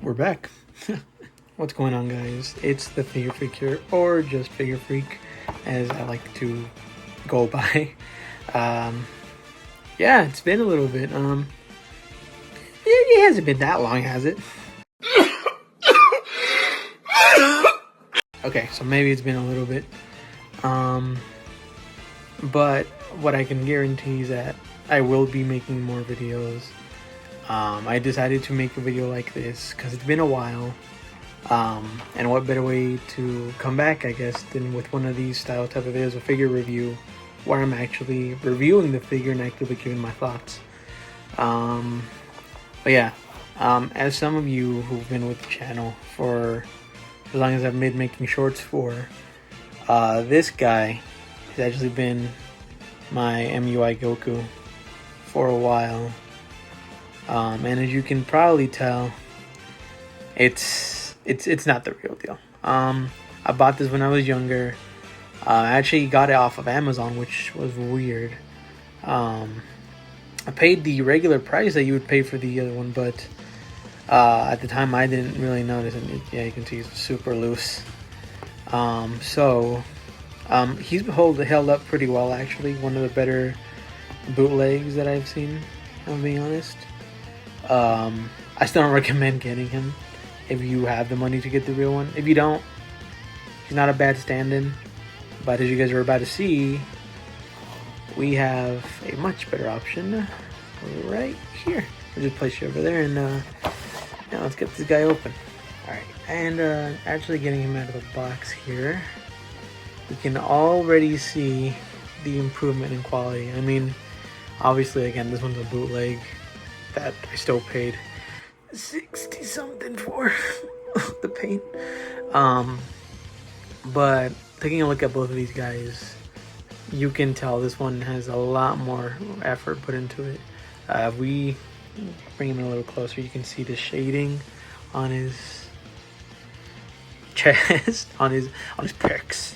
we're back. What's going on, guys? It's the Figure Freak here, or just Figure Freak, as I like to go by. Yeah, it's been a little bit. It hasn't been that long, has it? Okay, so maybe it's been a little bit. But what I can guarantee is that I will be making more videos. I decided to make a video like this because it's been a while. And what better way to come back, I guess, than with one of these style type of videos, a figure review, where I'm actually reviewing the figure and actually giving my thoughts. But yeah, as some of you who've been with the channel for as long as I've been making shorts for, this guy has actually been my MUI Goku for a while. And as you can probably tell, it's not the real deal. I bought this when I was younger. I actually got it off of Amazon, which was weird. I paid the regular price that you would pay for the other one, but at the time I didn't really notice it. Yeah, you can see it's super loose. He's held up pretty well, actually. One of the better bootlegs that I've seen, I'll be honest. I still don't recommend getting him if you have the money to get the real one. If you don't, he's not a bad stand-in. But as you guys are about to see, we have a much better option right here. I'll just place you over there and now let's get this guy open. Alright, and actually getting him out of the box here, we can already see the improvement in quality. I mean, obviously, again, this one's a bootleg that I still paid 60 something for the paint. But taking a look at both of these guys, you can tell this one has a lot more effort put into it. If we bring him in a little closer, you can see the shading on his chest, on his pecs.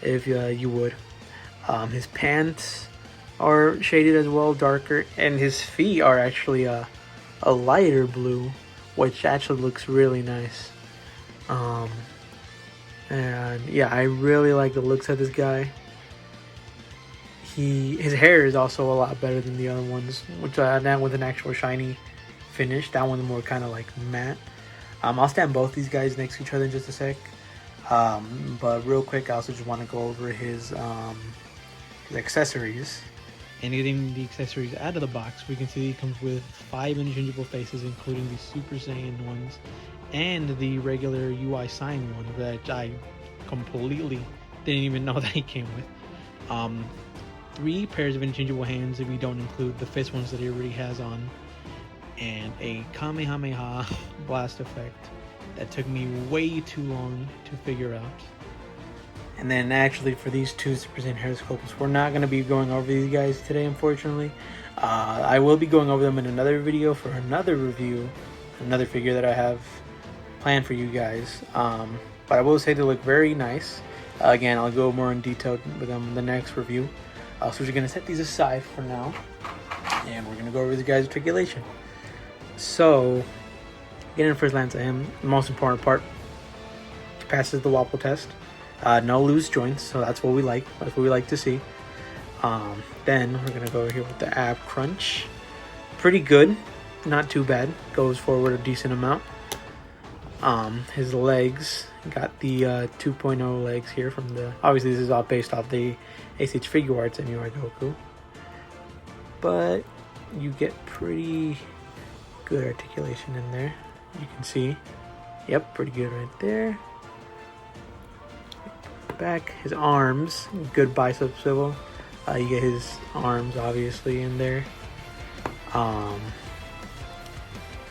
If you would, his pants are shaded as well, darker, and his feet are actually a lighter blue, which actually looks really nice. And yeah, I really like the looks of this guy. His hair is also a lot better than the other ones, which that with an actual shiny finish. That one's more kind of like matte. I'll stand both these guys next to each other in just a sec. But real quick, I also just want to go over his accessories. And getting the accessories out of the box, we can see he comes with 5 interchangeable faces, including the Super Saiyan ones and the regular UI sign one that I completely didn't even know that he came with. 3 pairs of interchangeable hands if we don't include the fist ones that he already has on, and a Kamehameha blast effect that took me way too long to figure out. And then actually for these 2 Super Saiyan Heroescopes, we're not going to be going over these guys today, unfortunately. I will be going over them in another video for another review, another figure that I have planned for you guys. But I will say they look very nice. Again, I'll go more in detail with them in the next review. So we're going to set these aside for now, and we're going to go over the guy's articulation. So, getting a first glance at him, the most important part, he passes the wobble test. No loose joints, so that's what we like. That's what we like to see. Then we're gonna go over here with the ab crunch. Pretty good, not too bad. Goes forward a decent amount. His legs, got the 2.0 legs here from the. Obviously, this is all based off the ACH Figure Arts and MUI Goku. But you get pretty good articulation in there. You can see, yep, pretty good right there. Back, his arms, good bicep swivel. You get his arms obviously in there.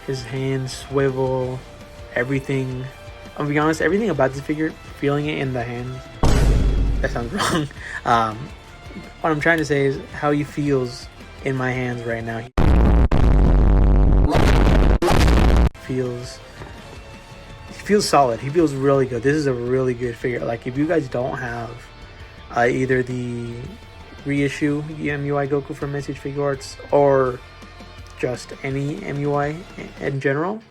His hands swivel, everything. I'll be honest, everything about this figure, feeling it in the hands. That sounds wrong. What I'm trying to say is how he feels in my hands right now. He feels solid. He feels really good. This is a really good figure. Like, if you guys don't have either the reissue MUI Goku from Message Figure Arts or just any MUI in general,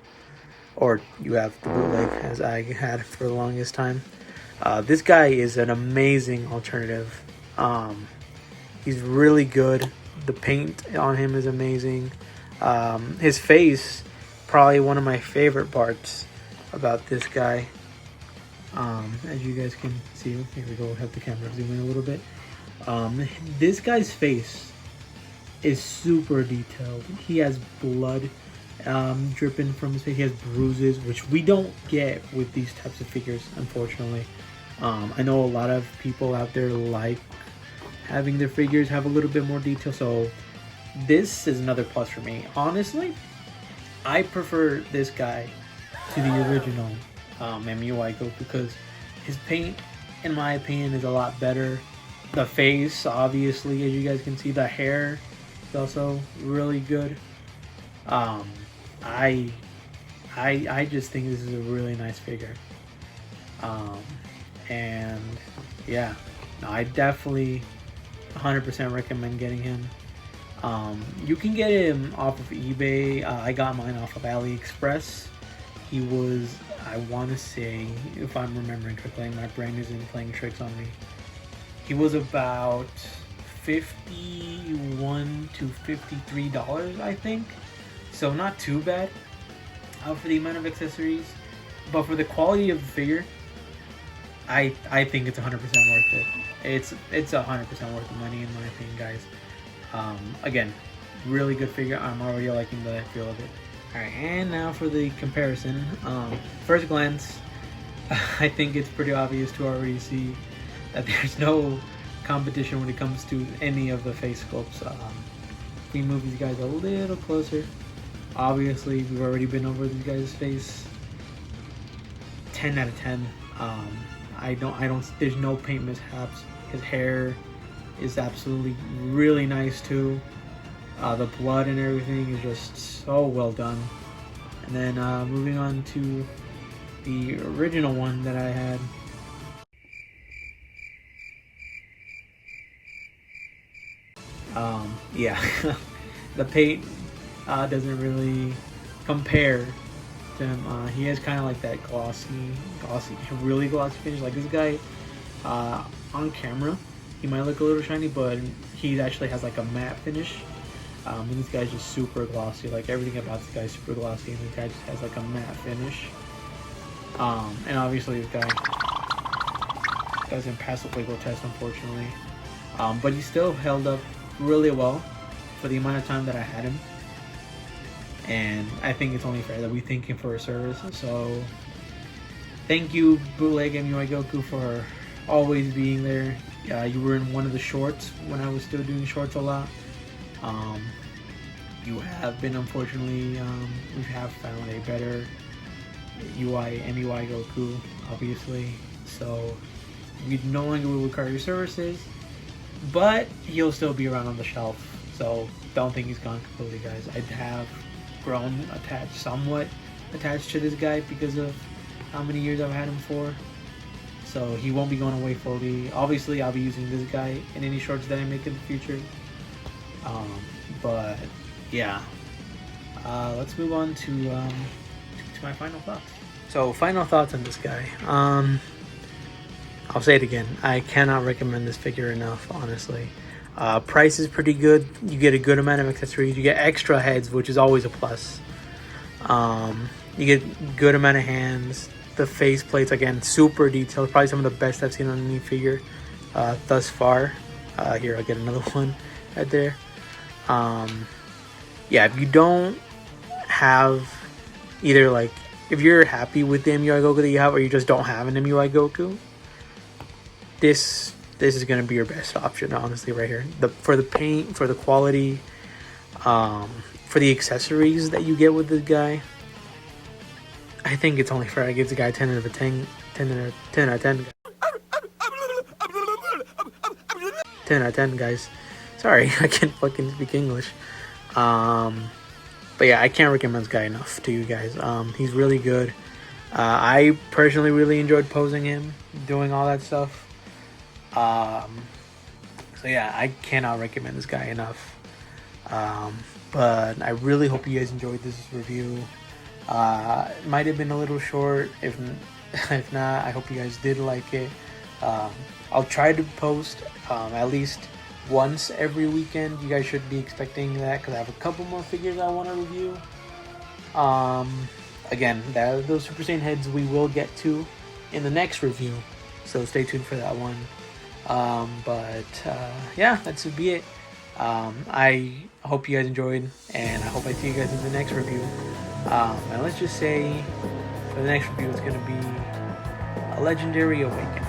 or you have the bootleg as I had for the longest time, this guy is an amazing alternative. He's really good. The paint on him is amazing. His face, probably one of my favorite parts about this guy. As you guys can see, here we go, have the camera zoom in a little bit. This guy's face is super detailed. He has blood dripping from his face. He has bruises, which we don't get with these types of figures, unfortunately. I know a lot of people out there like having their figures have a little bit more detail, so this is another plus for me. Honestly, I prefer this guy to the original MUI Goku because his paint, in my opinion, is a lot better. The face, obviously, as you guys can see, the hair is also really good. I just think this is a really nice figure. And yeah, no, I definitely 100% recommend getting him. You can get him off of eBay. I got mine off of AliExpress. He was, I want to say, if I'm remembering correctly, my brain isn't playing tricks on me. He was about $51 to $53, I think. So not too bad for the amount of accessories. But for the quality of the figure, I think it's 100% worth it. It's 100% worth the money in my opinion, guys. Again, really good figure. I'm already liking the feel of it. Alright, and now for the comparison. First glance, I think it's pretty obvious to already see that there's no competition when it comes to any of the face sculpts. If we move these guys a little closer, obviously we've already been over these guys' face. 10 out of 10. There's no paint mishaps. His hair is absolutely really nice too. The blood and everything is just so well done. And then moving on to the original one that I had. Yeah, the paint doesn't really compare to him. He has kind of like that glossy, really glossy finish. Like this guy, on camera, he might look a little shiny, but he actually has like a matte finish. And this guy's just super glossy. Like everything about this guy's super glossy, and this guy just has like a matte finish. And obviously this guy doesn't pass the wiggle test, unfortunately. But he still held up really well for the amount of time that I had him. And I think it's only fair that we thank him for his service. So thank you, Bootleg MUI Goku, for always being there. You were in one of the shorts when I was still doing shorts a lot. You have been, unfortunately, we have found a better MUI Goku, obviously. So we no longer will require your services, but he'll still be around on the shelf. So don't think he's gone completely, guys. I have grown somewhat attached to this guy because of how many years I've had him for. So he won't be going away fully. Obviously, I'll be using this guy in any shorts that I make in the future. But yeah, let's move on to my final thoughts. So final thoughts on this guy. I'll say it again. I cannot recommend this figure enough, honestly. Price is pretty good. You get a good amount of accessories. You get extra heads, which is always a plus. You get good amount of hands. The face plates, again, super detailed. Probably some of the best I've seen on any figure thus far. Here, I'll get another one right there. Yeah, if you don't have either, like, if you're happy with the MUI Goku that you have, or you just don't have an MUI Goku, this is going to be your best option, honestly, right here. For the paint, for the quality, for the accessories that you get with this guy, I think it's only fair I give the guy 10 out of 10. 10 out of 10. 10 out of 10, guys. Sorry, I can't fucking speak English. But yeah, I can't recommend this guy enough to you guys. He's really good. I personally really enjoyed posing him, doing all that stuff. So yeah, I cannot recommend this guy enough. But I really hope you guys enjoyed this review. It might have been a little short. If not, I hope you guys did like it. I'll try to post at least once every weekend. You guys should be expecting that because I have a couple more figures I want to review. Again, those Super Saiyan heads we will get to in the next review, so stay tuned for that one. Yeah, that's be it. I hope you guys enjoyed, and I hope I see you guys in the next review. And let's just say for the next review, it's going to be a Legendary Awakening.